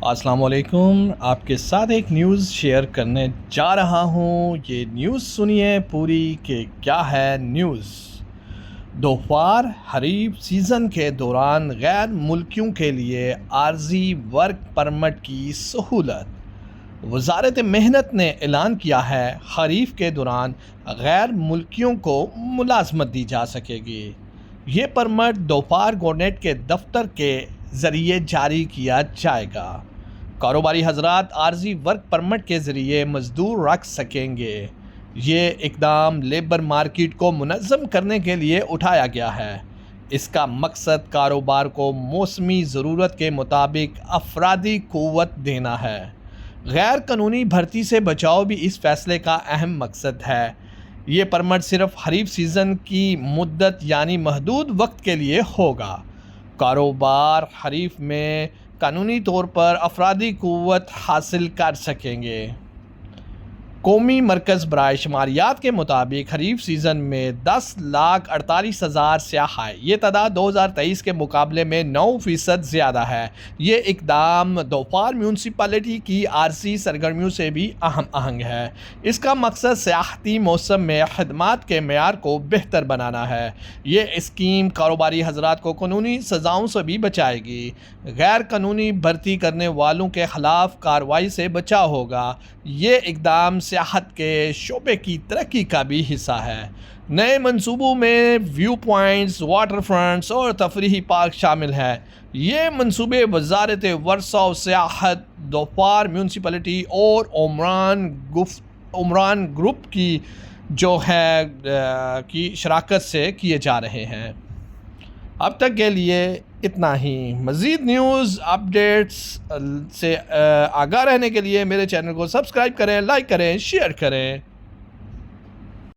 السلام علیکم، آپ کے ساتھ ایک نیوز شیئر کرنے جا رہا ہوں۔ یہ نیوز سنیے پوری کہ کیا ہے نیوز۔ دوپہر خریف سیزن کے دوران غیر ملکیوں کے لیے عارضی ورک پرمٹ کی سہولت۔ وزارت محنت نے اعلان کیا ہے خریف کے دوران غیر ملکیوں کو ملازمت دی جا سکے گی۔ یہ پرمٹ دوپہر گورنر کے دفتر کے ذریعے جاری کیا جائے گا۔ کاروباری حضرات عارضی ورک پرمٹ کے ذریعے مزدور رکھ سکیں گے۔ یہ اقدام لیبر مارکیٹ کو منظم کرنے کے لیے اٹھایا گیا ہے۔ اس کا مقصد کاروبار کو موسمی ضرورت کے مطابق افرادی قوت دینا ہے۔ غیر قانونی بھرتی سے بچاؤ بھی اس فیصلے کا اہم مقصد ہے۔ یہ پرمٹ صرف خریف سیزن کی مدت یعنی محدود وقت کے لیے ہوگا۔ کاروبار خریف میں قانونی طور پر افرادی قوت حاصل کر سکیں گے۔ قومی مرکز برائے شماریات کے مطابق خریف سیزن میں 10,48,000 سیاح آئے۔ یہ تعداد 2023 کے مقابلے میں 9% زیادہ ہے۔ یہ اقدام دوپہر میونسپلٹی کی عارضی سرگرمیوں سے بھی اہم آہنگ ہے۔ اس کا مقصد سیاحتی موسم میں خدمات کے معیار کو بہتر بنانا ہے۔ یہ اسکیم کاروباری حضرات کو قانونی سزاؤں سے بھی بچائے گی۔ غیر قانونی بھرتی کرنے والوں کے خلاف کارروائی سے بچاؤ ہوگا۔ یہ اقدام سیاحت کے شعبے کی ترقی کا بھی حصہ ہے۔ نئے منصوبوں میں ویو پوائنٹس، واٹر فرنٹس اور تفریحی پارک شامل ہیں۔ یہ منصوبے وزارت ورثہ و سیاحت، دوپہر میونسپلٹی اور عمران گروپ کی کی شراکت سے کیے جا رہے ہیں۔ اب تک کے لیے اتنا ہی۔ مزید نیوز اپڈیٹس سے آگاہ رہنے کے لیے میرے چینل کو سبسکرائب کریں، لائک کریں، شیئر کریں۔